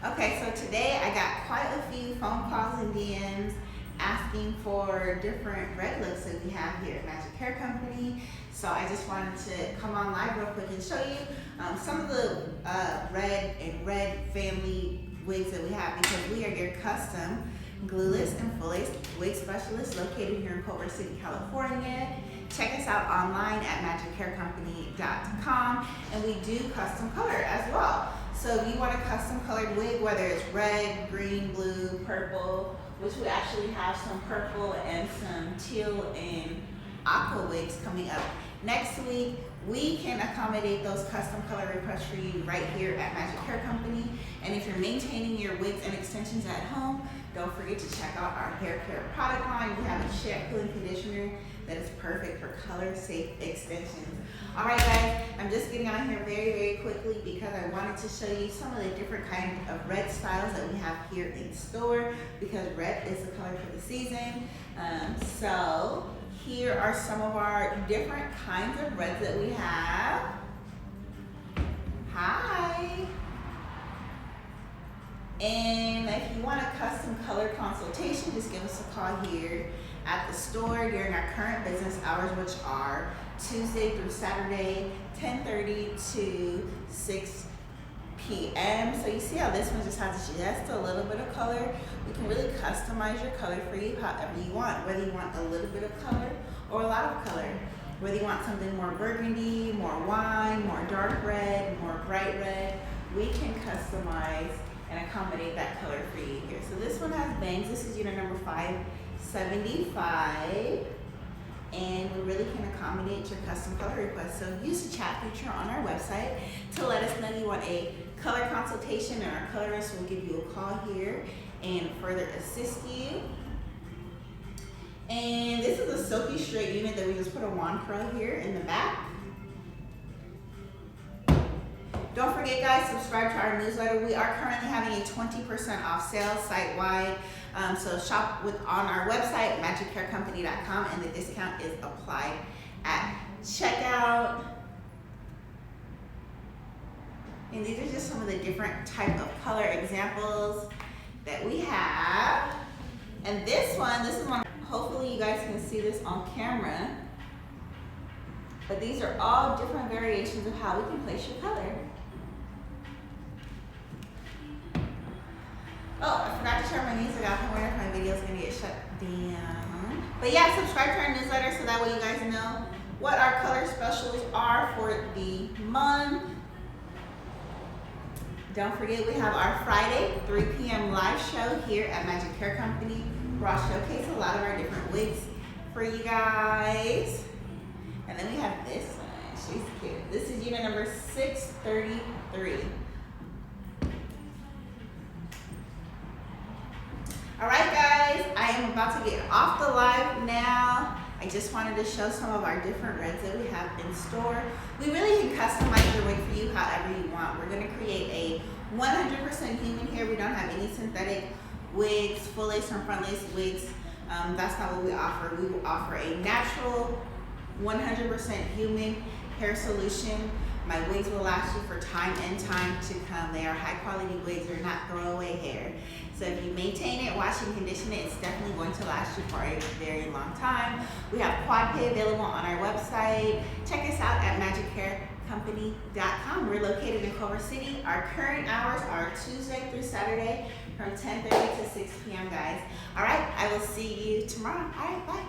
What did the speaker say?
Okay, so today I got quite a few phone calls and DMs asking for different red looks that we have here at Magic Hair Company. So I just wanted to come on live real quick and show you some of the red and red family wigs that we have, because we are your custom glueless and full-lace wig specialist located here in Culver City, California. Check us out online at magichaircompany.com, and we do custom color as well. So if you want a custom colored wig, whether it's red, green, blue, purple, which we actually have some purple and some teal and aqua wigs coming up next week, we can accommodate those custom color requests for you right here at Magic Hair Company. And if you're maintaining your wigs and extensions at home, don't forget to check out our hair care product line. We have a shampoo and conditioner that is perfect for color safe extensions. All right, guys, I'm just getting on here very quickly because I wanted to show you some of the different kinds of red styles that we have here in store, because red is the color for the season. So here are some of our different kinds of reds that we have. Hi. And if you want a custom color consultation, just give us a call here at the store during our current business hours, which are Tuesday through Saturday, 10:30 to 6 p.m. So you see how this one just has just a little bit of color. We can really customize your color for you however you want, whether you want a little bit of color or a lot of color. Whether you want something more burgundy, more wine, more dark red, more bright red, we can customize and accommodate that color for you here. So this one has bangs. This is unit number 575. And we really can accommodate your custom color requests. So use the chat feature on our website to let us know you want a color consultation, and our colorist will give you a call here and further assist you. And this is a silky straight unit that we just put a wand curl here in the back. Don't forget, guys, subscribe to our newsletter. We are currently having a 20% off sale site-wide. So shop on our website, magichaircompany.com, and the discount is applied at checkout. And these are just some of the different type of color examples that we have. And this is one, hopefully you guys can see this on camera, but these are all different variations of how we can place your color. Oh, I forgot to turn my music off. I wonder if my video is going to get shut down. But yeah, subscribe to our newsletter so that way you guys know what our color specials are for the month. Don't forget, we have our Friday 3 p.m. live show here at Magic Hair Company, where I'll showcase a lot of our different wigs for you guys. And then we have this one. She's cute. This is unit number 633. All right, guys, I am about to get off the live now. I just wanted to show some of our different reds that we have in store. We really can customize your wig for you however you want. We're gonna create a 100% human here. We don't have any synthetic wigs, full lace or front lace wigs. That's not what we offer. We will offer a natural, 100% human hair solution. My wigs will last you for time and time to come. They are high quality wigs. They're not throwaway hair. So if you maintain it, wash and condition it, it's definitely going to last you for a very long time. We have quad pay available on our website. Check us out at magichaircompany.com. We're located in Culver City. Our current hours are Tuesday through Saturday from 10:30 to 6 p.m. guys. All right, I will see you tomorrow. All right, bye.